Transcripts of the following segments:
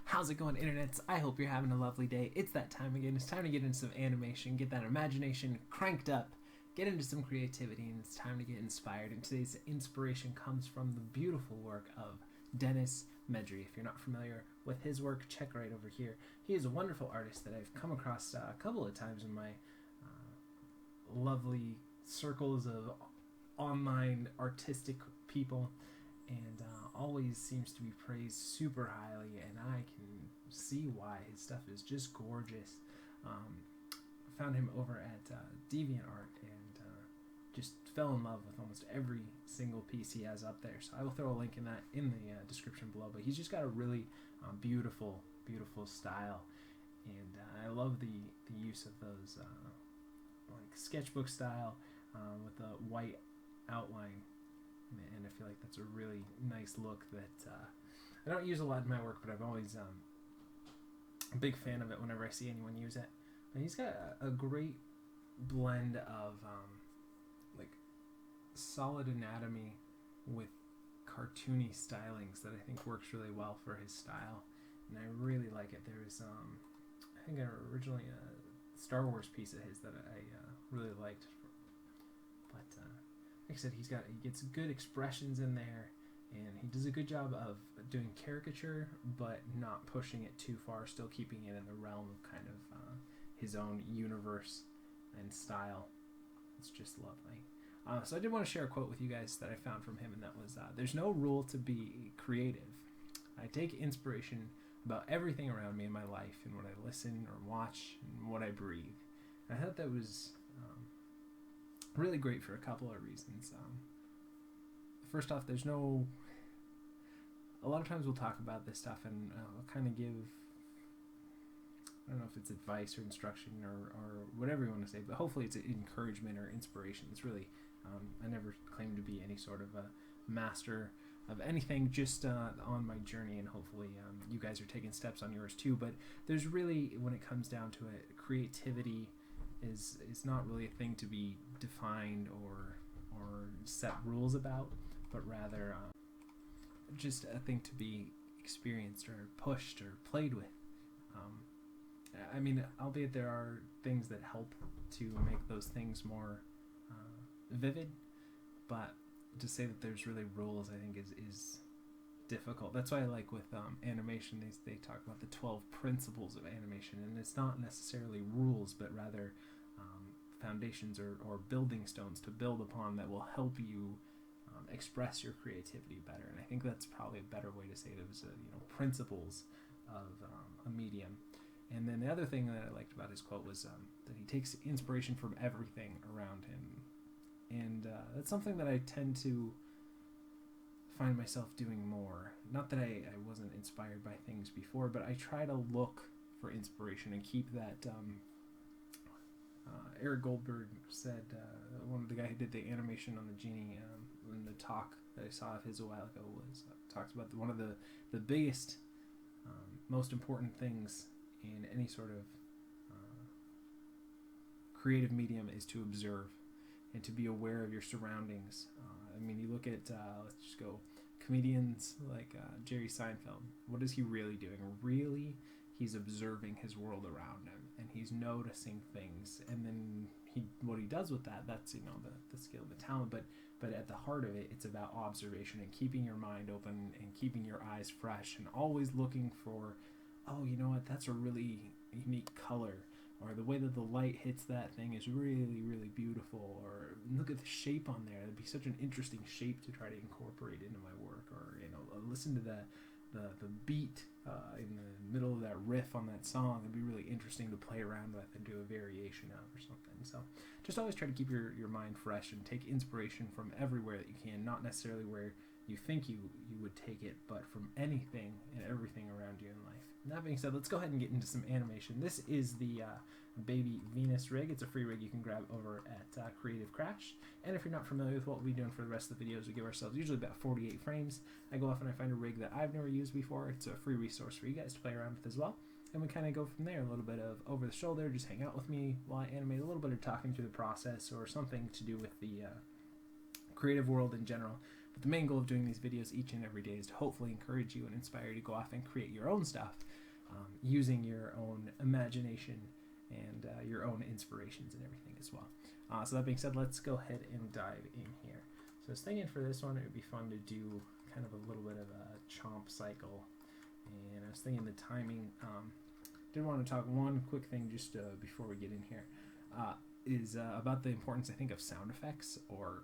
How's it going, internets? I hope you're having a lovely day. It's that time again. It's time to get into some animation, get that imagination cranked up, get into some creativity, and it's time to get inspired. And today's inspiration comes from the beautiful work of Denis Medri. If you're not familiar with his work, check right over here. He is a wonderful artist that I've come across a couple of times in my lovely circles of online artistic people, and always seems to be praised super highly, and I can see why. His stuff is just gorgeous. Found him over at DeviantArt and just fell in love with almost every single piece he has up there. So I will throw a link in the description below. But he's just got a really beautiful style, and I love the use of those like sketchbook style with the white outline. And I feel like that's a really nice look that I don't use a lot in my work, but I've always a big fan of it whenever I see anyone use it. And he's got a great blend of like solid anatomy with cartoony stylings that I think works really well for his style, and I really like it. There's I think originally a Star Wars piece of his that I really liked, but like I said, he gets good expressions in there, and he does a good job of doing caricature, but not pushing it too far, still keeping it in the realm of kind of his own universe and style. It's just lovely. So I did want to share a quote with you guys that I found from him, and that was, "There's no rule to be creative. I take inspiration about everything around me in my life, and what I listen or watch, and what I breathe." And I thought that was really great for a couple of reasons. First off, there's no... A lot of times we'll talk about this stuff and I'll kind of give... I don't know if it's advice or instruction or whatever you want to say, but hopefully it's encouragement or inspiration. It's really... I never claim to be any sort of a master of anything, just on my journey, and hopefully you guys are taking steps on yours too. But there's really, when it comes down to it, creativity is not really a thing to be defined or set rules about, but rather just a thing to be experienced or pushed or played with. I mean, albeit there are things that help to make those things more vivid, but to say that there's really rules, I think is difficult. That's why I like with animation, they talk about the 12 principles of animation, and it's not necessarily rules, but rather foundations or building stones to build upon that will help you express your creativity better. And I think that's probably a better way to say it. It was principles of a medium. And then the other thing that I liked about his quote was that he takes inspiration from everything around him, and that's something that I tend to find myself doing more. Not that I wasn't inspired by things before, but I try to look for inspiration and keep that. Eric Goldberg said, one of the guy who did the animation on the genie in the talk that I saw of his a while ago, was talks about one of the biggest, most important things in any sort of creative medium is to observe and to be aware of your surroundings. I mean, you look at, let's just go, comedians like Jerry Seinfeld. What is he really doing? Really, he's observing his world around him, and he's noticing things, and then what he does with that's the skill, the talent, but at the heart of it, it's about observation and keeping your mind open and keeping your eyes fresh and always looking for, oh, you know what, that's a really unique color, or the way that the light hits that thing is really, really beautiful, or look at the shape on there. It'd be such an interesting shape to try to incorporate into my work, or listen to the beat in the middle of that riff on that song. It'd be really interesting to play around with and do a variation of or something. So just always try to keep your mind fresh and take inspiration from everywhere that you can, not necessarily where you think you would take it, but from anything and everything around you in life. And that being said, let's go ahead and get into some animation. This is the Baby Venus rig. It's a free rig you can grab over at Creative Crash. And if you're not familiar with what we'll be doing for the rest of the videos, we give ourselves usually about 48 frames. I go off and I find a rig that I've never used before. It's a free resource for you guys to play around with as well. And we kind of go from there. A little bit of over the shoulder, just hang out with me while I animate, a little bit of talking through the process or something to do with the creative world in general. But the main goal of doing these videos each and every day is to hopefully encourage you and inspire you to go off and create your own stuff using your own imagination and your own inspirations and everything as well. So that being said, let's go ahead and dive in here. So I was thinking for this one, it would be fun to do kind of a little bit of a chomp cycle. And I was thinking the timing, did want to talk one quick thing just before we get in here, is about the importance, I think, of sound effects or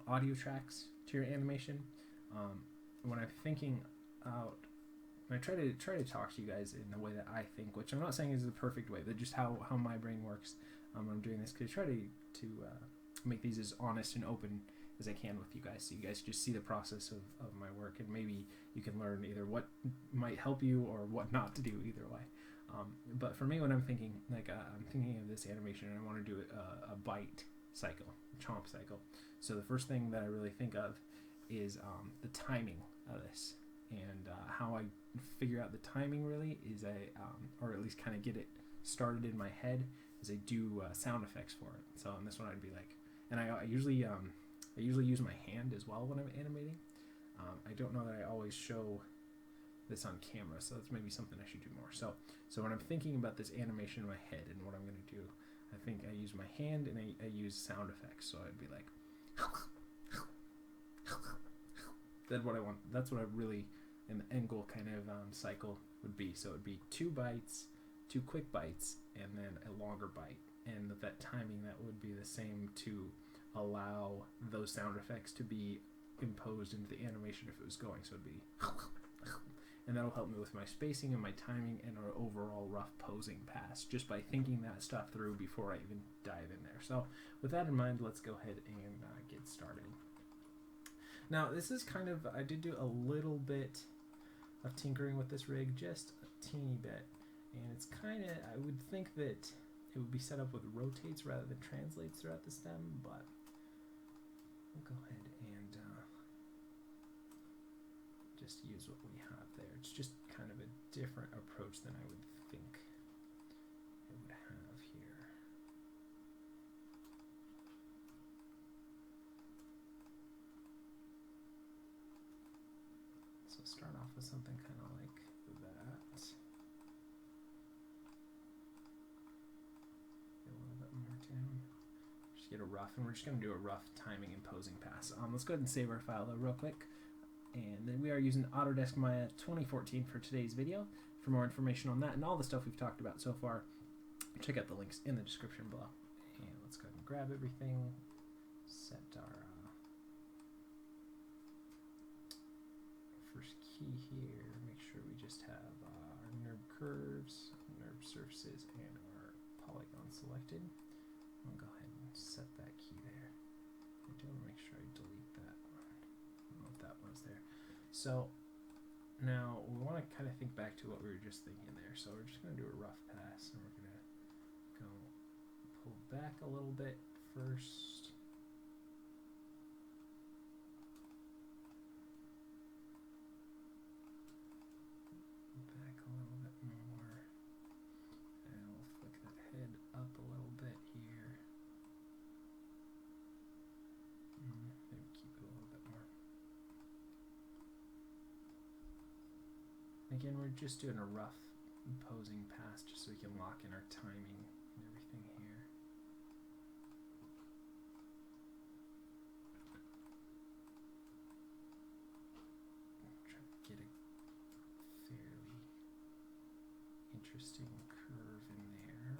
audio tracks to your animation. When I'm thinking out, when I try to talk to you guys in the way that I think, which I'm not saying is the perfect way, but just how my brain works when I'm doing this, because I try to make these as honest and open as I can with you guys, so you guys just see the process of my work, and maybe you can learn either what might help you or what not to do either way. But for me, when I'm thinking, like I'm thinking of this animation and I want to do a bite cycle, chomp cycle. So the first thing that I really think of is the timing of this, and how I figure out the timing really is or at least kind of get it started in my head, is I do sound effects for it. So on this one I'd be like, and I usually use my hand as well when I'm animating. I don't know that I always show this on camera, so that's maybe something I should do more. So when I'm thinking about this animation in my head and what I'm going to do, I think I use my hand and I use sound effects. So I'd be like, that's what I want. That's what I really, in the end goal kind of cycle would be. So it'd be 2 bites, 2 quick bites, and then a longer bite. And that timing, that would be the same to allow those sound effects to be imposed into the animation if it was going. So it'd be, and that'll help me with my spacing and my timing and our overall rough posing pass, just by thinking that stuff through before I even dive in there. So with that in mind, let's go ahead and get started. Now this is kind of, I did do a little bit of tinkering with this rig, just a teeny bit, and it's kind of, I would think that it would be set up with rotates rather than translates throughout the stem, but we'll go ahead and just use what we have there. It's just kind of a different approach than I would think it would have here. So start off with something kind of like that. Get a little bit more down. Just get a rough, and we're just going to do a rough timing and posing pass. Let's go ahead and save our file though real quick. And then we are using Autodesk Maya 2014 for today's video. For more information on that and all the stuff we've talked about so far, check out the links in the description below. And let's go ahead and grab everything, set our first key here, make sure we just have our NURB curves, NURB surfaces, and our polygon selected. I'll go ahead and set that key there. I do want to make sure I delete that one. I don't know what that was there. So now we want to kind of think back to what we were just thinking there. So we're just going to do a rough pass, and we're going to go pull back a little bit first. Back a little bit more. And we'll flick that head up a little bit here. Maybe keep it a little bit more. Again, we're just doing a rough posing pass just so we can lock in our timing and everything here. Try to get a fairly interesting curve in there.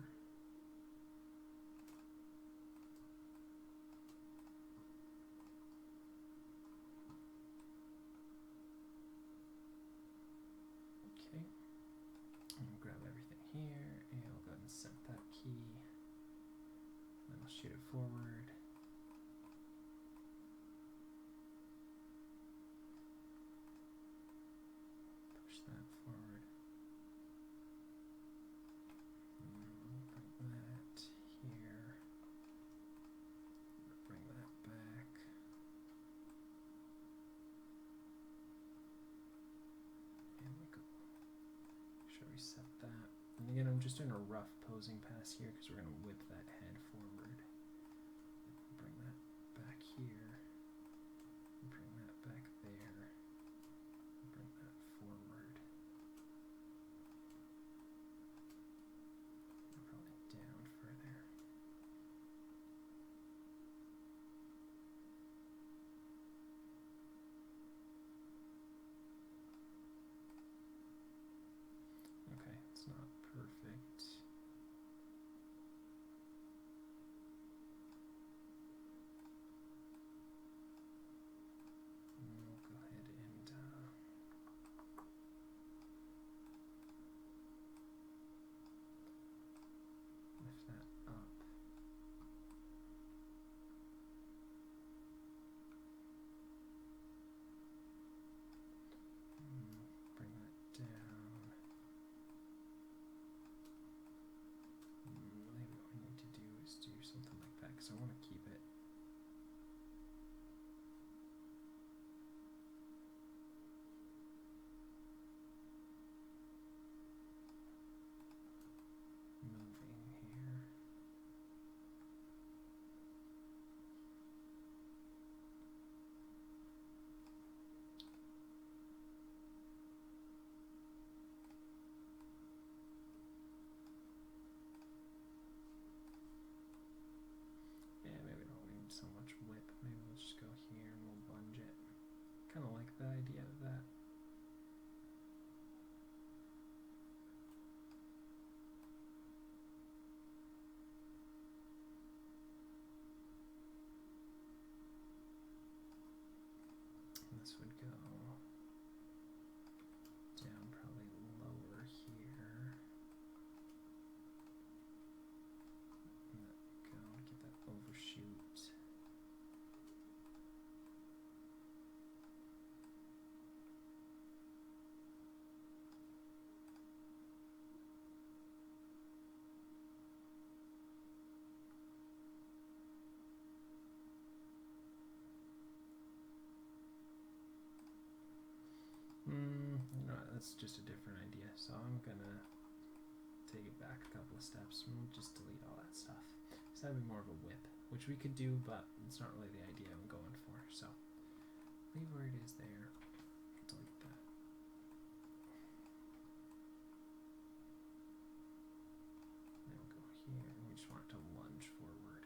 Okay, and we'll grab everything here, and we'll go ahead and set that key. Then I'll shoot it forward. Push that forward. Bring that here. Bring that back. And we go. Make sure we set that. And again, I'm just doing a rough posing pass here because we're going to whip that head forward. Bring that back here. because I want to keep it. Moving here. Yeah, maybe we don't need so much whip. Maybe we'll just go here and we'll lunge it. Kind of like the idea of that. And this would go down probably lower here. And that go, get that overshoot. No, that's just a different idea. So I'm gonna take it back a couple of steps and we'll just delete all that stuff. So that'd be more of a whip, which we could do, but it's not really the idea I'm going for. So leave where it is there. Delete that. Then we'll go here and we just want it to lunge forward.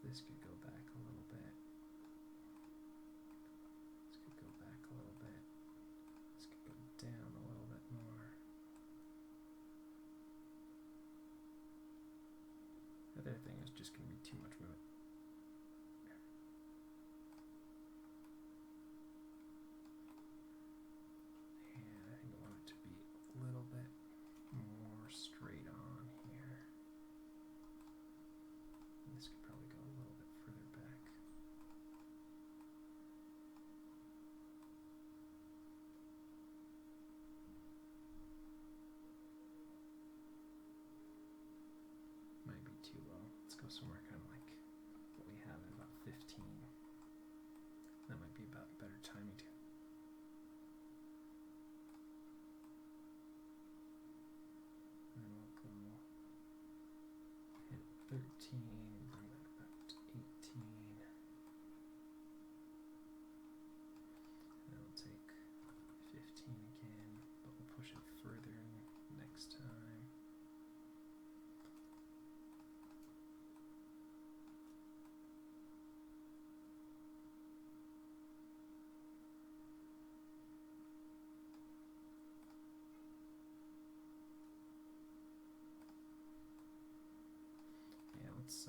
This could go back a little bit. This could go back a little bit. This could go down a little bit more. The other thing is just going to be too much movement. And I think I want it to be a little bit more straight on here. And this could probably go a little bit further back. Might be too low. Let's go somewhere kind of like what we have at about 15. That might be about better timing too. And then we'll go hit 13, bring that back to 18. And then we'll take 15 again, but we'll push it further next time. Yeah, let's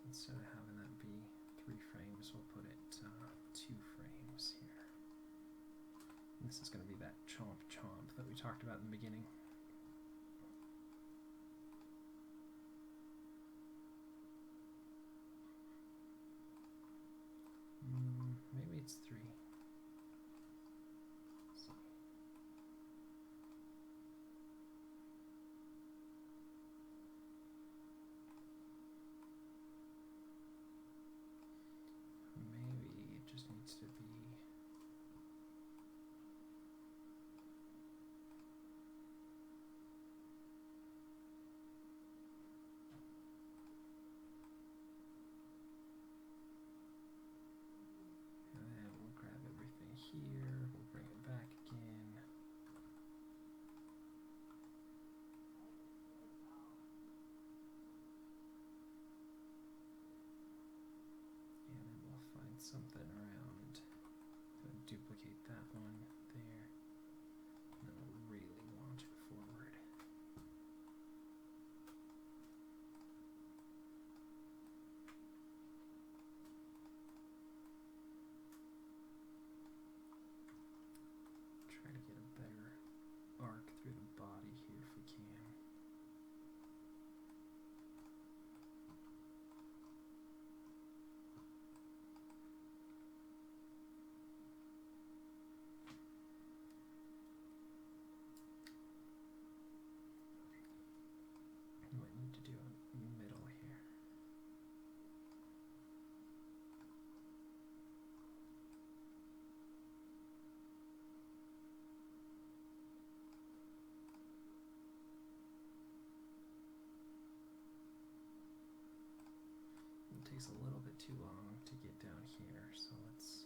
instead of having that be 3 frames, we'll put it 2 frames here. And this is going to be that chomp chomp that we talked about in the beginning. Maybe it's 3. Let's see. Maybe it just needs to be and then we'll grab everything here, we'll bring it back again. And then we'll find something around, duplicate that one there, and then we'll really launch it forward. Try to get a better arc through the body here if we can. It takes a little bit too long to get down here, so let's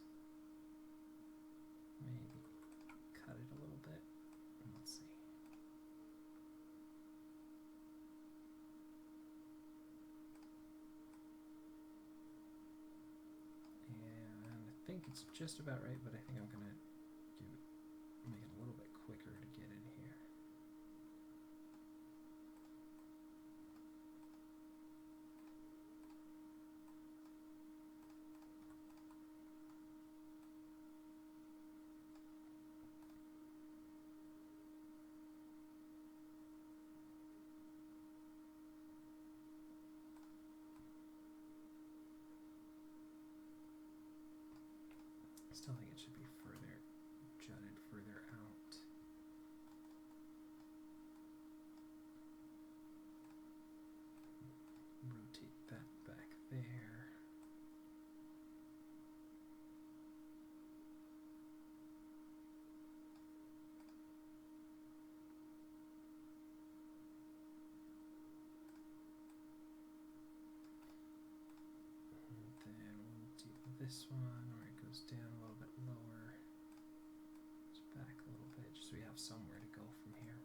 maybe cut it a little bit. Let's see. And I think it's just about right, but I think I'm gonna make it a little bit quicker to get in here. Still think it should be further jutted further out. Rotate that back there. And then we'll do this one where it goes down a little bit lower. Just back a little bit, just so we have somewhere to go from here.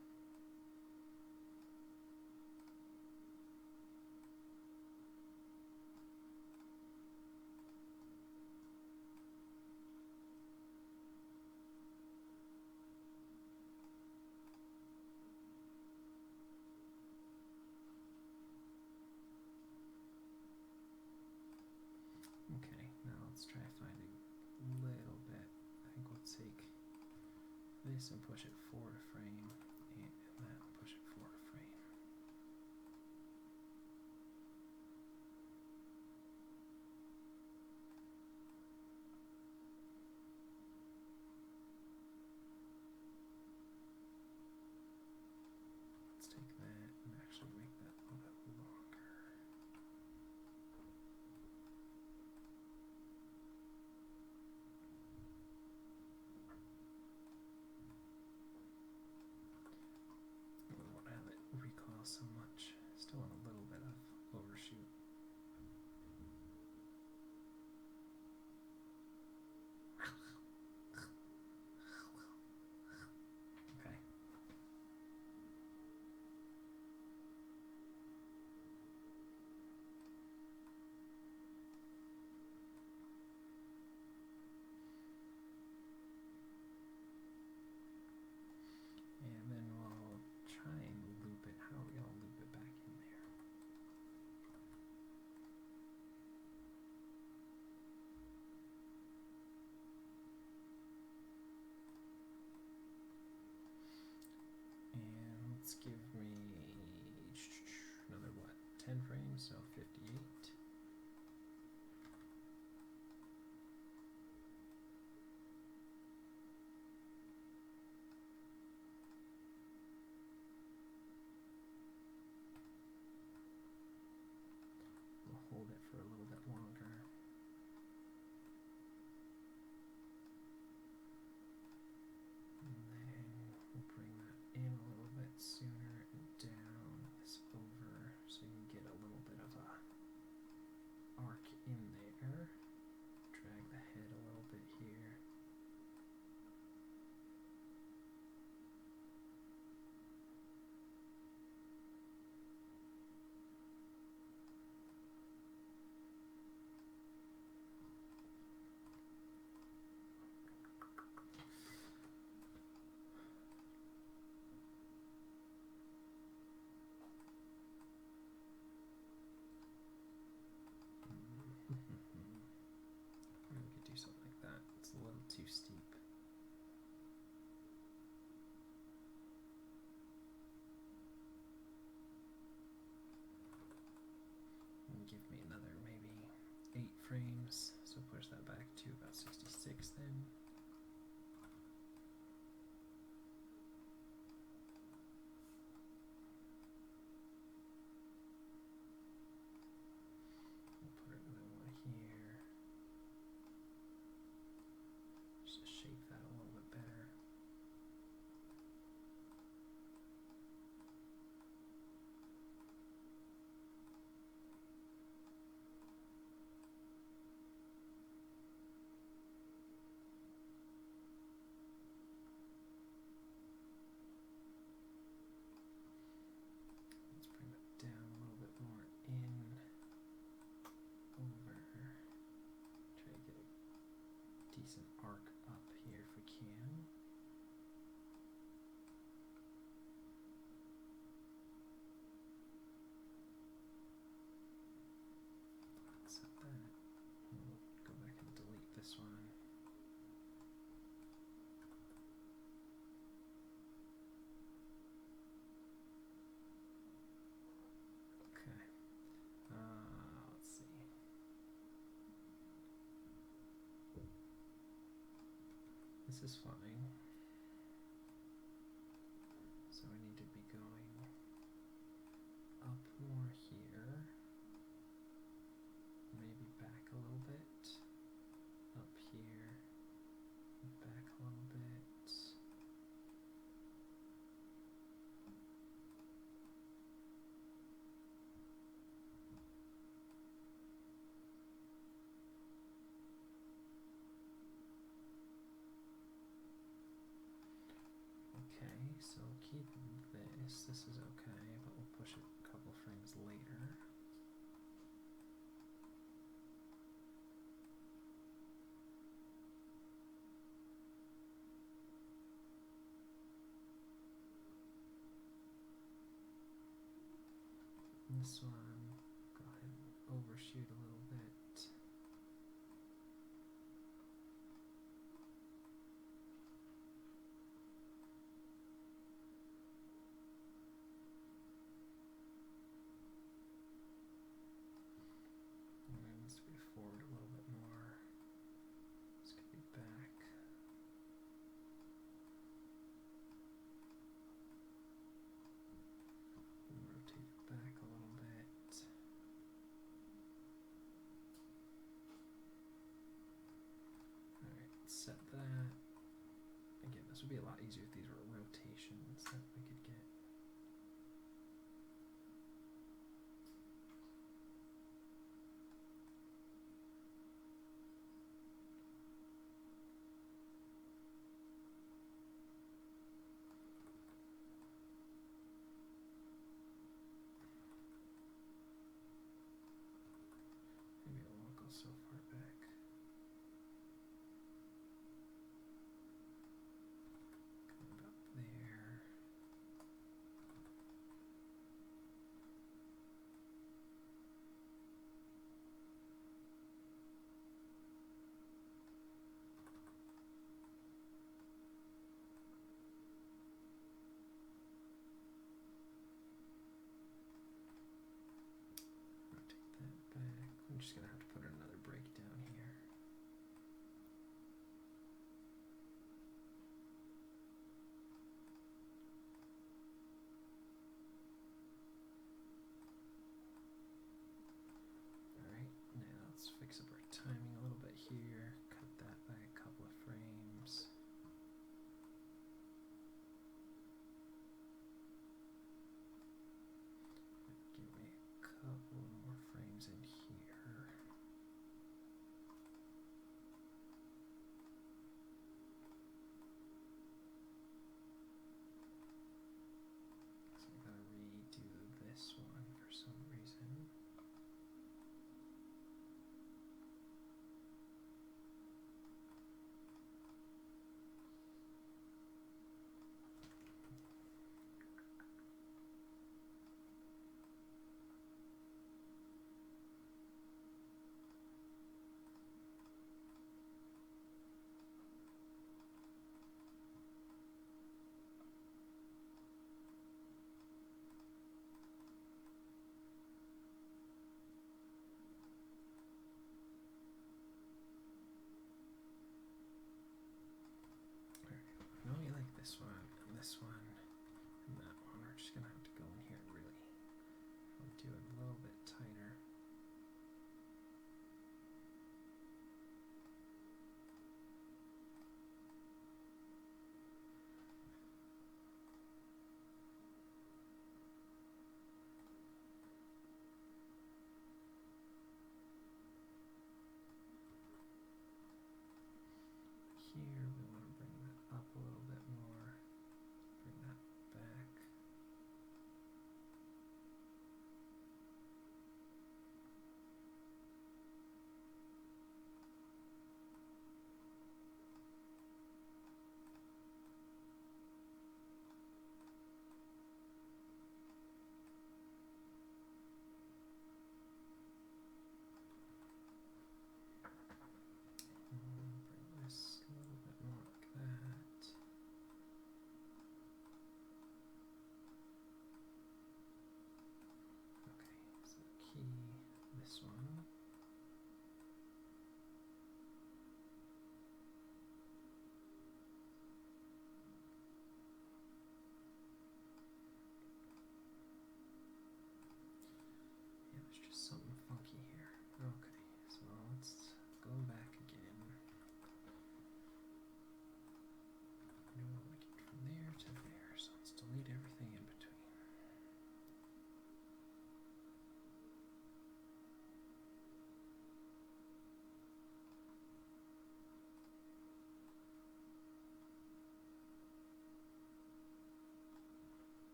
Okay, now let's try finding a little bit. I think we'll take this and push it forward a frame, and that and push it forward a frame. Let's take that and actually make that a little bit longer. We won't have it recoil so much. Still in a little bit of overshoot. Okay. And then we'll try and loop it. How are we gonna loop it back in there? And let's give me another what? 10 frames, so 58. We'll hold it for a little bit longer. And then we'll bring that in a little bit sooner and down this over so you can get a little bit of a arc in there. Drag the head a little bit here. We could do something like that. It's a little too steep. And give me another maybe 8 frames. So push that back to about 66 then. We'll put another one here. Just to shape that a little bit better. This is fine. So I need to be going up more here. Maybe back a little bit. Up here. Back a little bit. Okay, so keep this. This is okay, but we'll push it a couple frames later. This one, go ahead and overshoot a little bit. Forward a little bit more. This could be back. Rotate it back a little bit. Alright, set that. Again, this would be a lot easier if these were rotations that we could get. So far back. Come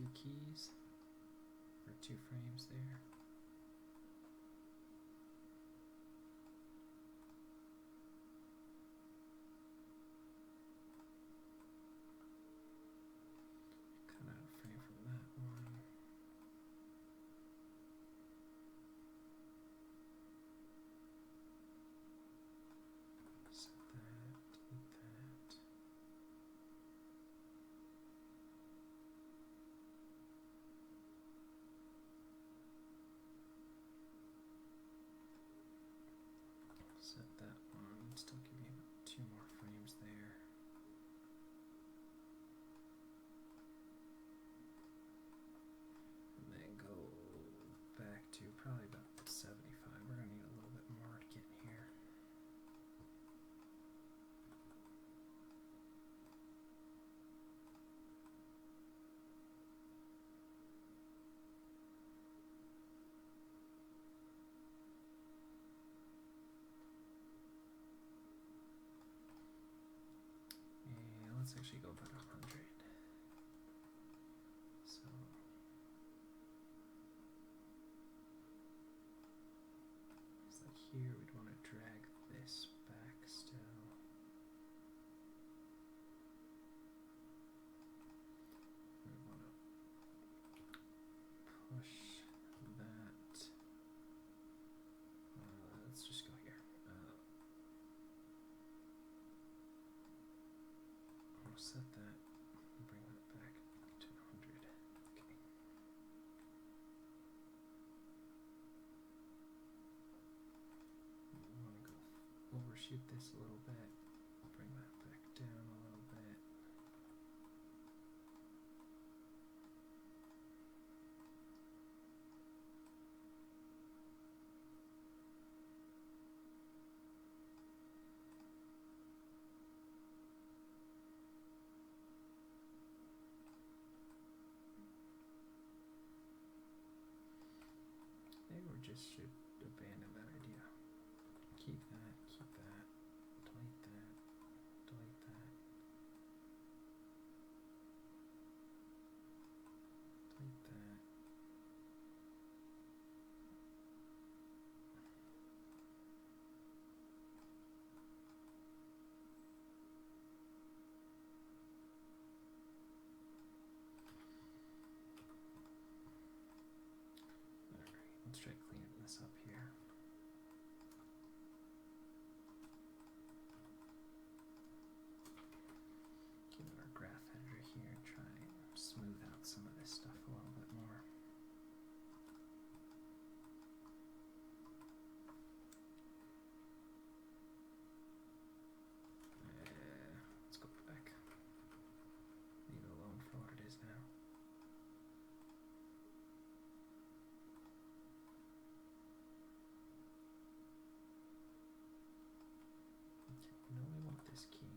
2 keys or 2 frames there. Cut out a frame from that one. Set that, delete that. Set that one, still give me about 2 more frames there. And then go back to probably about 75. We're gonna need a little bit more to get in here. And let's actually go about 100. So it's like here we'd want to drag this back still. We want to push that. Let's just go here. I'll set that and bring that back to 100. Okay. We want to go overshoot this a little bit. Bring that back down a little bit. Maybe we just should abandon that idea. Keep that, delete that, delete that, delete that. Alright, let's try cleaning this up here. Give it our graph editor here and try and smooth out some of this stuff a little bit more. Let's go back. Leave it alone for what it is now. Okay, we know we want this key.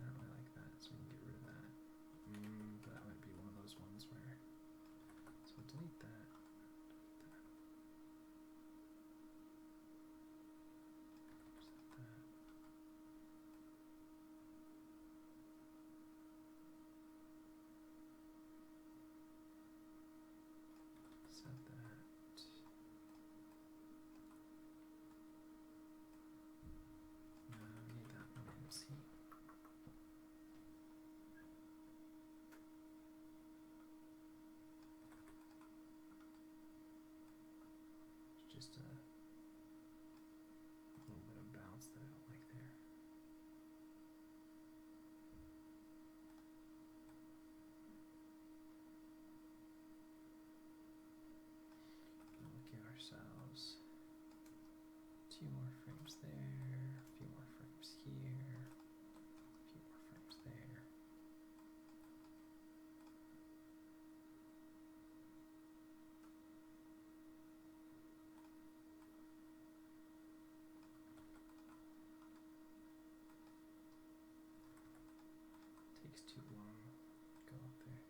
I don't really like that, so we can get rid of that. But that might be one of those ones where. So delete that. Set that. Set that. No, we need that one. Let's see. It's just a little bit of bounce that I don't like there. We'll give ourselves 2 more frames there, a few more frames here, a few more frames there. Takes too long. Go up there.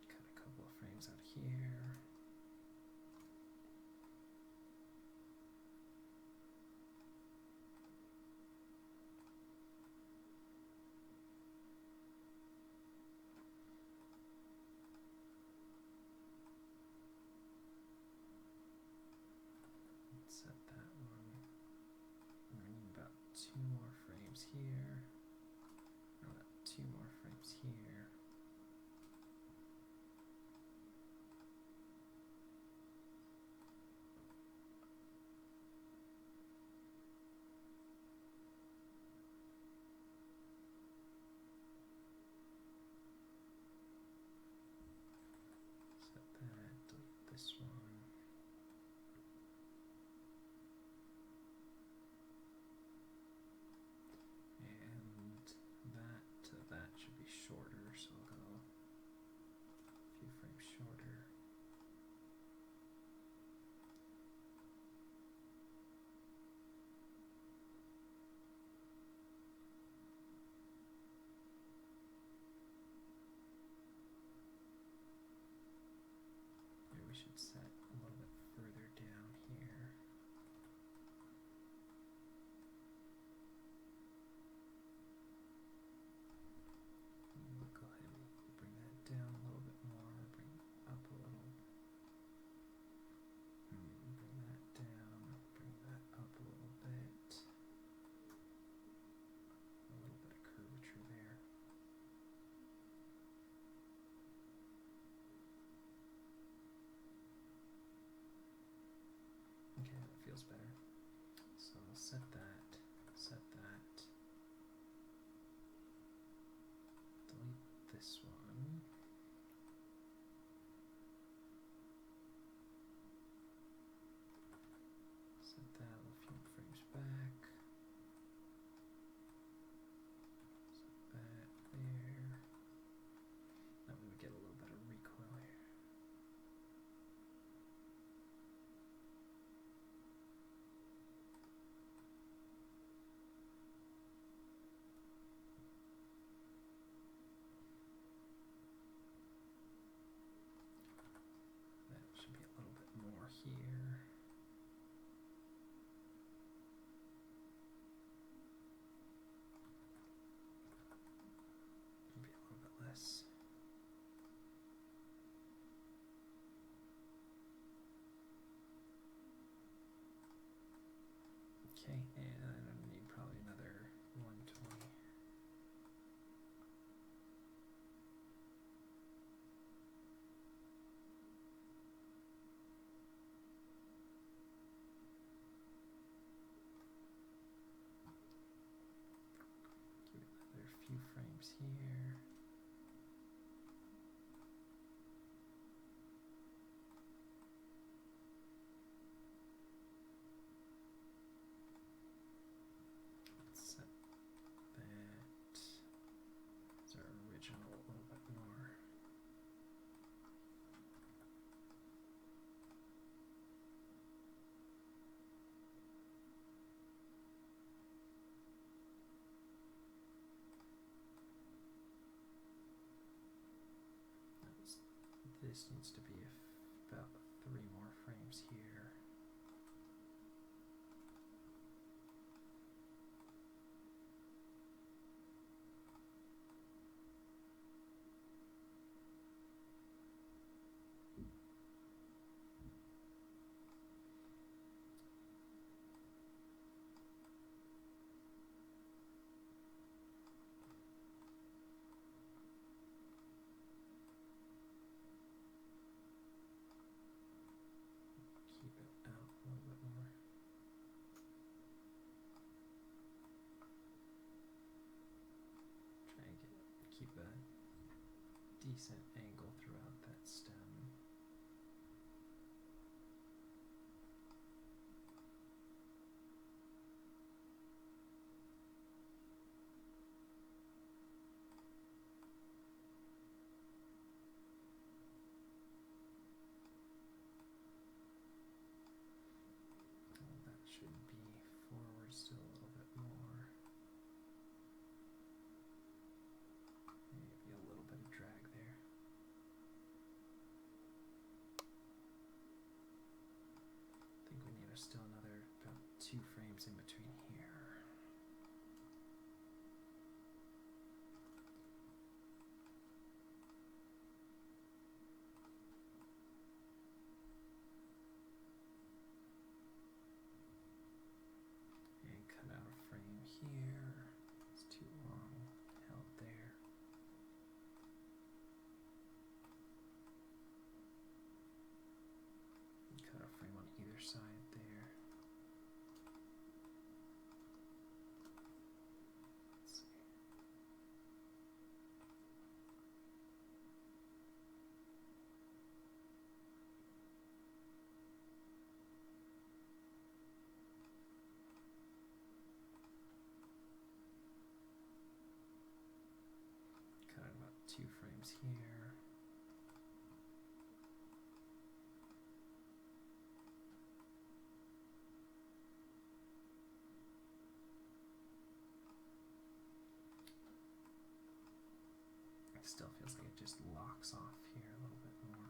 Cut a couple of frames out here. set that, set that. Delete this one. Set that a few frames back. Set that there. That way we get a little bit of recoil here. That should be a little bit more here. Maybe a little bit less. Okay, and I need probably another 120. Give it another few frames here. Let's set that as our original a little bit more. This needs to be about 3 more frames here. Keep it out a little bit more. Try and keep a decent angle throughout that stem. That should be forward still a little bit more. Maybe a little bit of drag there. I think we need still another about 2 frames in between here. And cut out a frame here. It's too long held there. And cut a frame on either side there. Let's see. Cut out about 2 frames here. It still feels like it just locks off here a little bit more.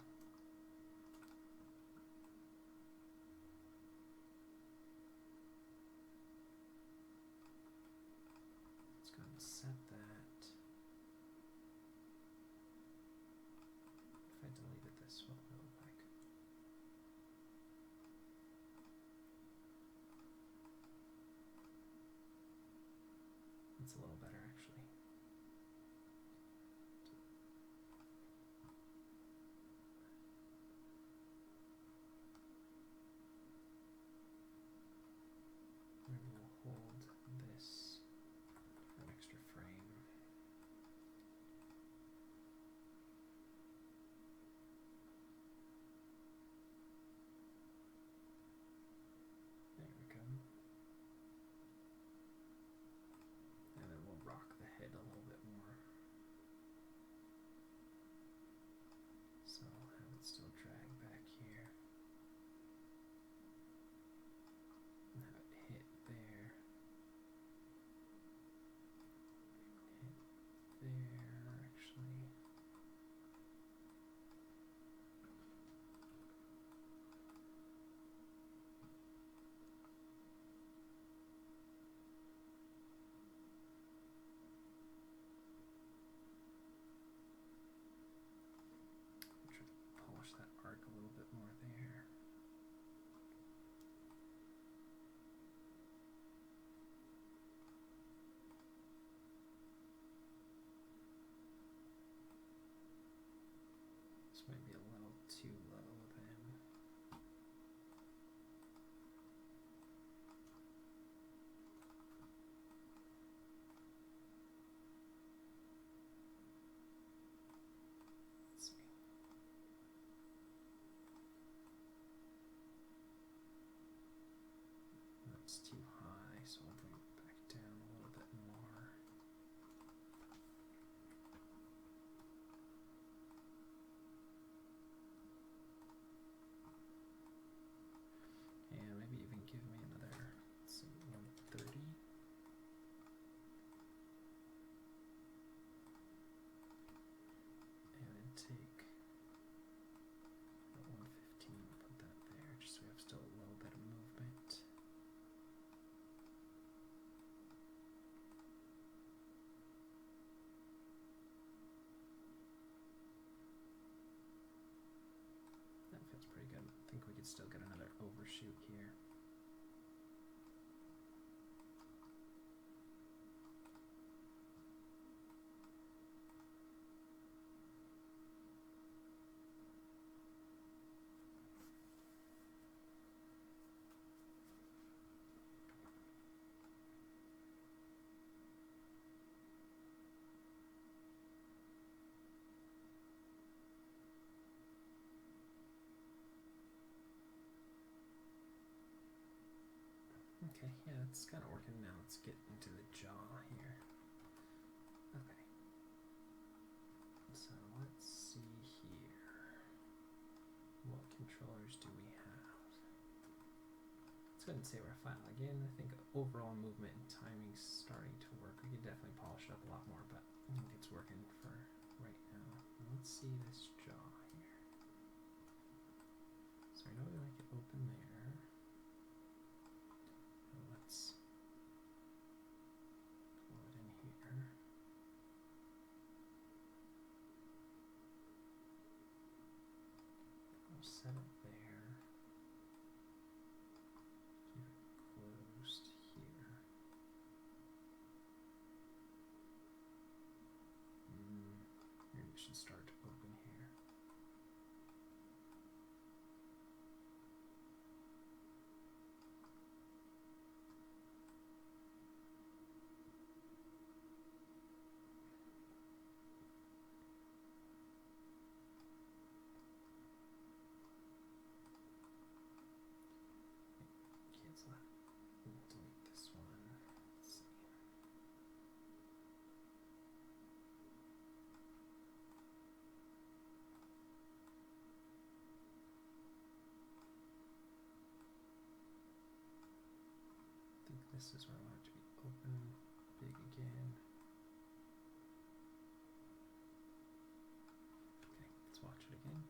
Let's go ahead and set that. If I deleted this, what would it look like? It's a little better actually. might be a little too low then. Let's see. That's too high, so I'll bring it back down a little bit more. And maybe even give me another, let's see, 130. And then take 115, put that there, just so we have still a little bit of movement. That feels pretty good. I think we could still get another overshoot here. Okay, yeah, it's kind of working now. Let's get into the jaw here. Okay. So let's see here. What controllers do we have? Let's go ahead and say we're fine. Again, I think overall movement and timing's starting to work. We could definitely polish it up a lot more, but I think it's working for right now. Let's see this jaw here. So I know we like it open there. Let's pull it in here. We'll set it there. Keep it closed here. Maybe we should start to open here. Cancel that. Delete this one. Let's see. I think this is where I want it to be open, big again. Okay, let's watch it again.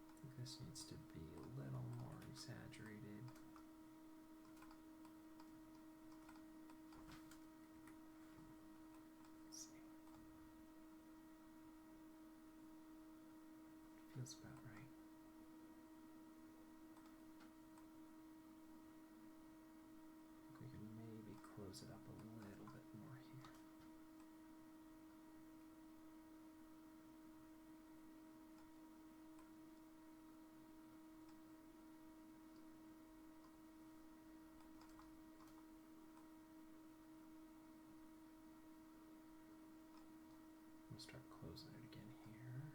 I think this needs to be a little more exaggerated. Let's see. Feels about right. I think we can maybe close it up a little bit more here. We'll start closing it again here.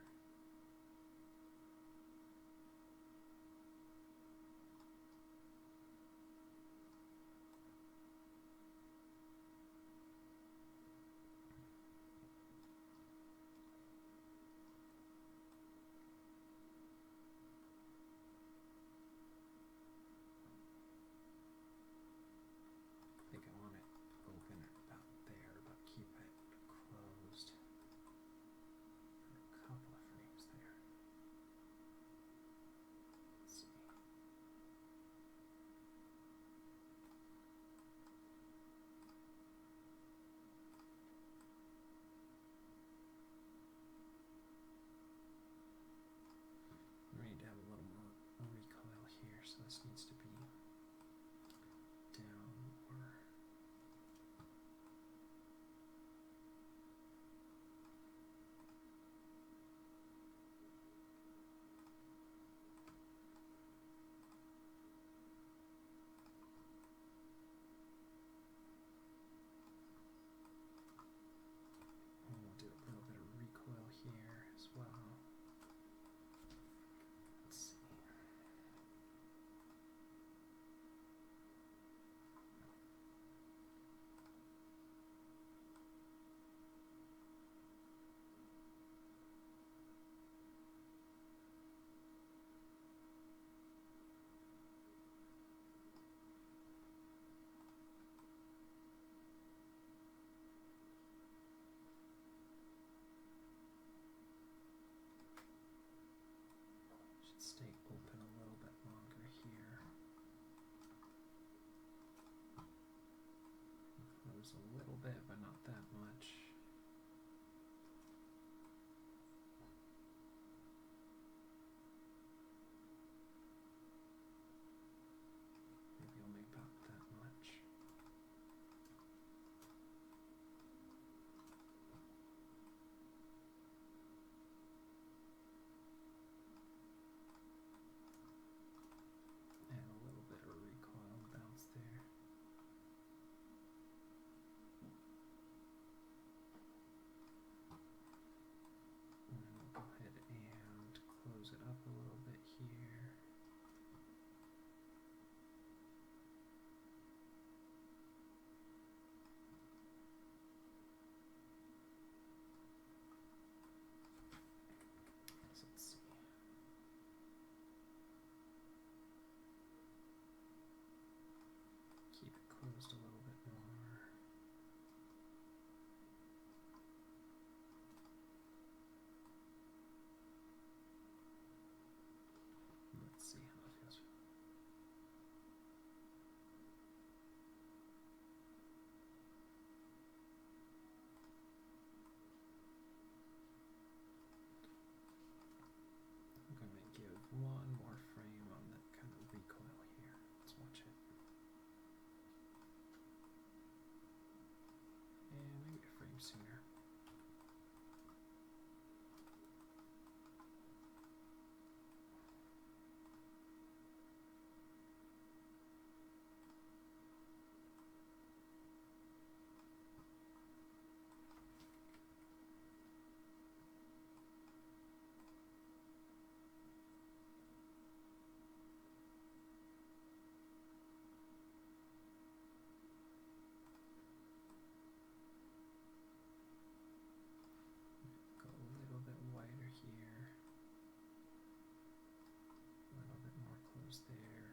I think I want it open about there, but keep it closed. Just a little bit, but not that much. Maybe only about that much. And a little bit of recoil bounce there. And then we'll go ahead and close it up a little bit here. So let's see. Keep it closed a little bit more. Let's see how it feels. I'm going to give one more frame on that kind of recoil here. Let's watch it. And maybe a frame sooner. Go a little bit wider here. A little bit more close there.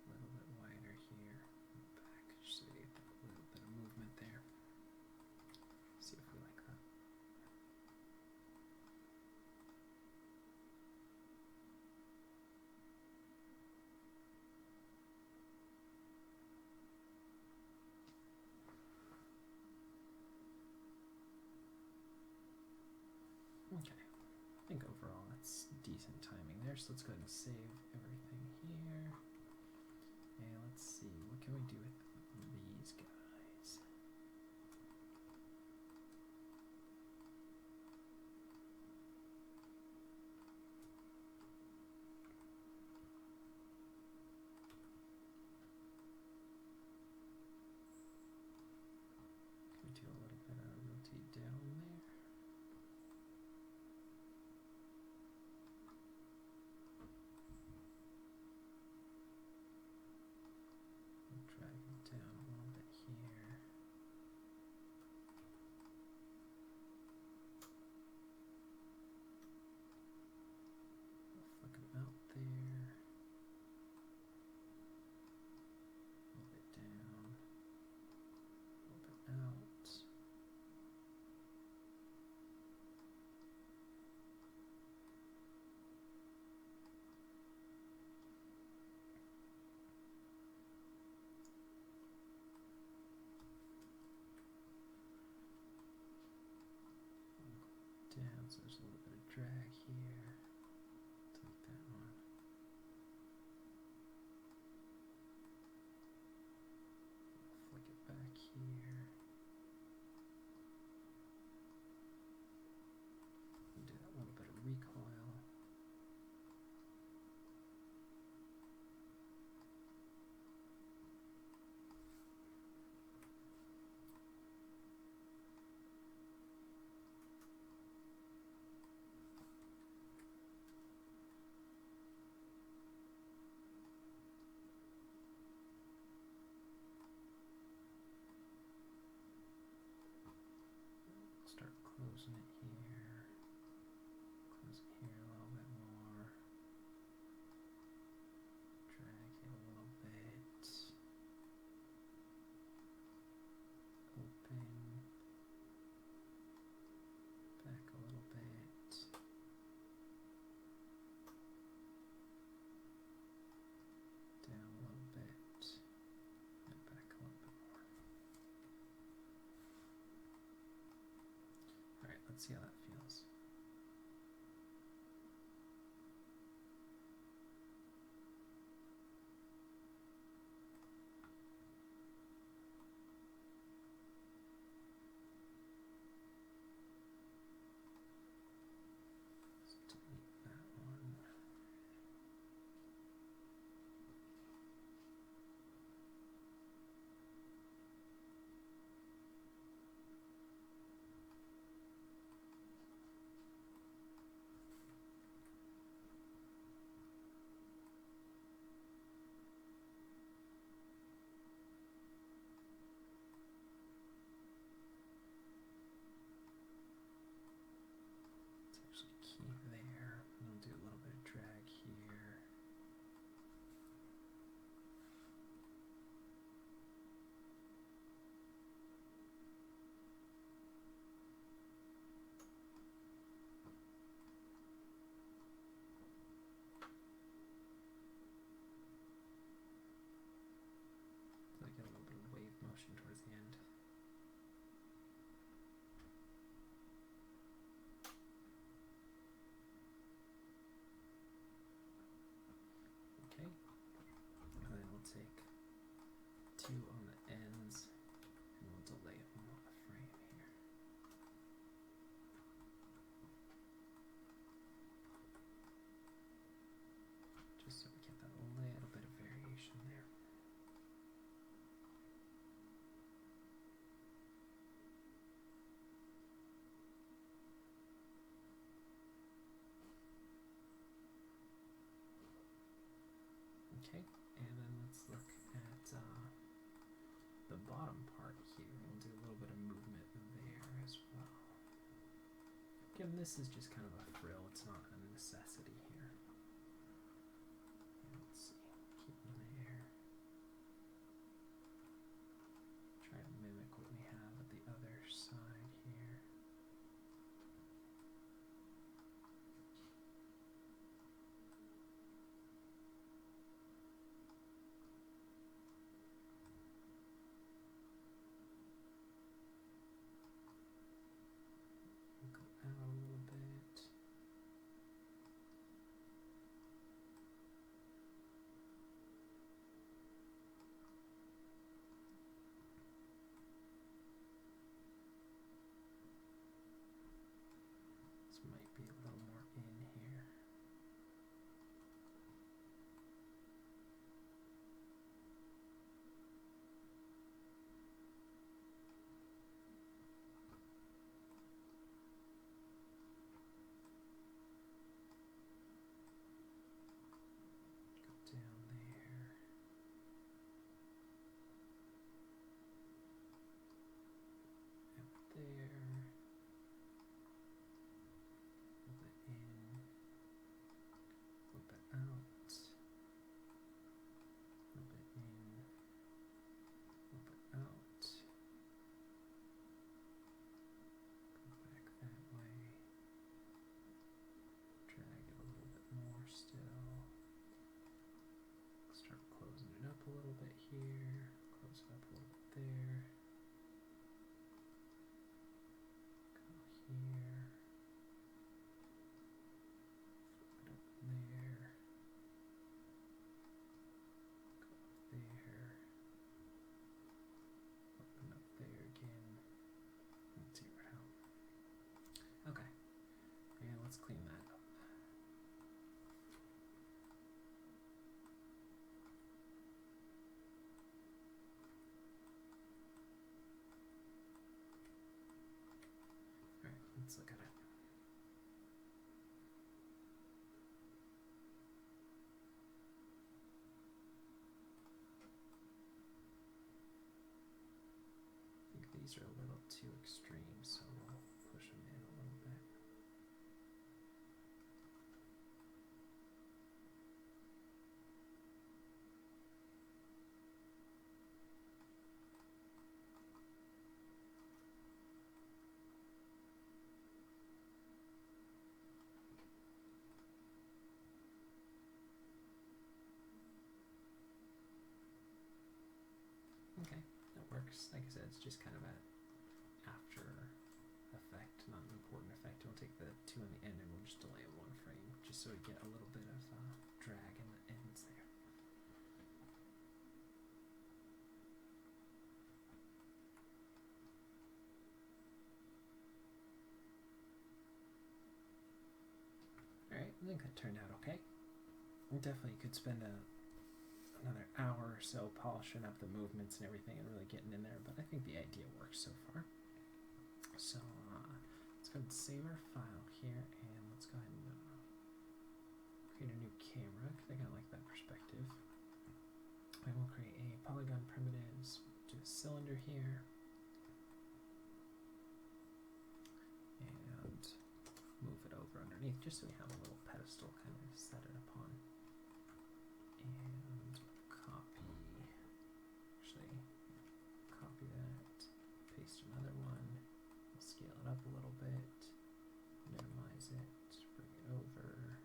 A little bit wider here. Back, just so you get a little bit of movement there. See if we like that. Okay, I think overall that's decent timing there, so let's go ahead and save everything here. And let's see, what can we do with these guys? Can we do a little bit of rotate down there? Let's see how that feels. Key there, and I'll do a little bit of drag here. So I get a little bit of wave motion towards the end. Okay, and then we'll take 2 on the ends and we'll delay them on the frame here. Just so we get that little bit of variation there. Okay, and then let's look at the bottom part here. We'll do a little bit of movement there as well. Again, this is just kind of a frill, it's not a necessity here. Let's see, keep them there. Try to mimic what we have at the other side here. Go out a little bit. This might be a little more in here. Go down there. Out there. A little bit in. A little bit out. A little bit in. A little bit out. Go back that way. Drag it a little bit more still. Start closing it up a little bit here. Close it up a little bit there. Go here. Flip it up there. Go up there. Open up there again. Let's see how. Okay. And let's clean that up. Alright, let's look at it. I think these are a little too extreme, so we'll push them in a little bit. Okay, that works. Like I said, it's just kind of an after effect. effect, not an important effect. We'll take the 2 on the end and we'll just delay it 1 frame, just so we get a little bit of drag in the ends there. Alright, I think that turned out okay. Definitely could spend another hour or so polishing up the movements and everything and really getting in there, but I think the idea works so far. So let's go ahead and save our file here, and let's go ahead and create a new camera because I kind of like that perspective. And we'll create a polygon primitives, do a cylinder here, and move it over underneath just so we have a little pedestal kind of set it upon. And copy that, paste another one, we'll scale it up a little bit, minimize it, bring it over.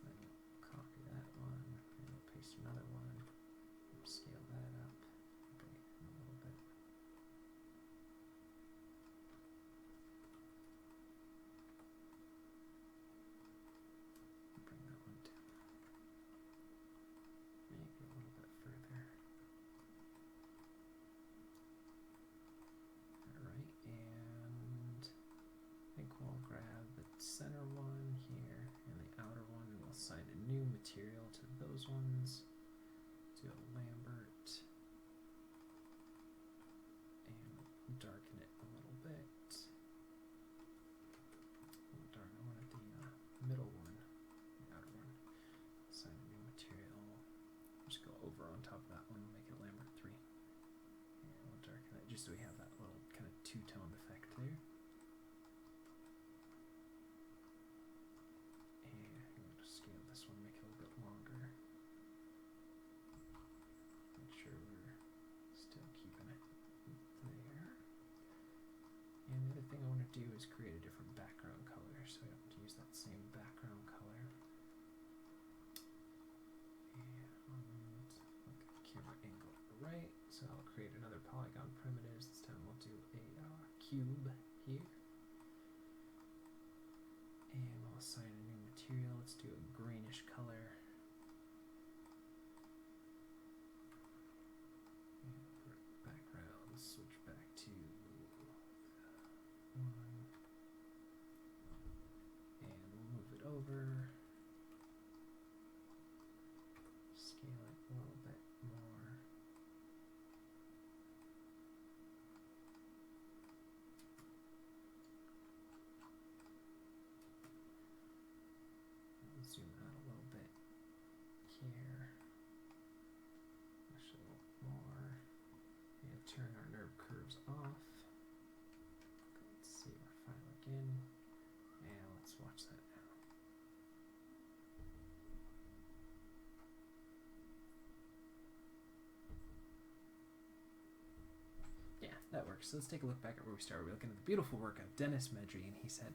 Then copy that one, and we'll paste another one, we'll scale that up, bring it in a little bit. Bring that one down. Maybe a little bit further. Alright, and I think we'll grab the center one here and the outer one, and we'll assign a new material to those ones. Do a Lambert. And darken it a little bit. Oh darn, I wanted the middle one, the outer one. Assign a new material. Just go over on top of that one and make it Lambert 3. And we'll darken it just so we have that little kind of two-tone effect there. And we'll just scale this one, make it a little bit longer. Make sure we're still keeping it there. And the other thing I want to do is create a different background color, so I don't have to use that same background color. And look at the camera angle right, so I'll create another polygon primitives. This time we'll do a cube here. And we'll assign a new material. Let's do a greenish color. And for background, switch back to 1. And we'll move it over. Scale it a little bit more. And zoom out a little bit here. Push a little more. And turn our nerve curves off. Let's save our file again. And let's watch that now. Yeah, that works. So let's take a look back at where we started. We're looking at the beautiful work of Denis Medri, and he said,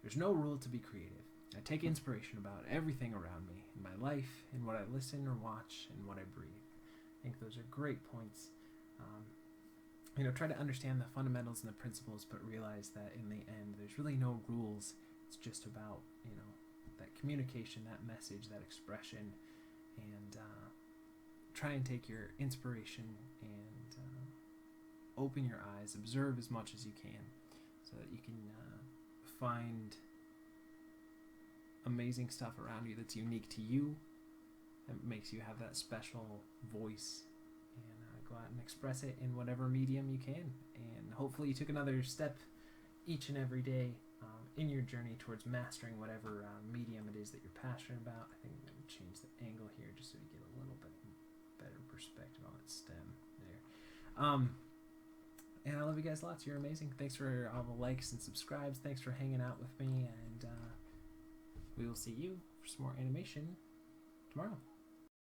there's no rule to be creative. I take inspiration about everything around me, in my life, in what I listen or watch, and what I breathe. I think those are great points. Try to understand the fundamentals and the principles, but realize that in the end, there's really no rules. It's just about, that communication, that message, that expression, and try and take your inspiration and open your eyes, observe as much as you can, so that you can find amazing stuff around you that's unique to you, that makes you have that special voice, and go out and express it in whatever medium you can. And hopefully you took another step each and every day in your journey towards mastering whatever medium it is that you're passionate about. I think I'm going to change the angle here just so you get a little bit better perspective on that stem there. And I love you guys lots. You're amazing. Thanks for all the likes and subscribes. Thanks for hanging out with me, and we will see you for some more animation tomorrow.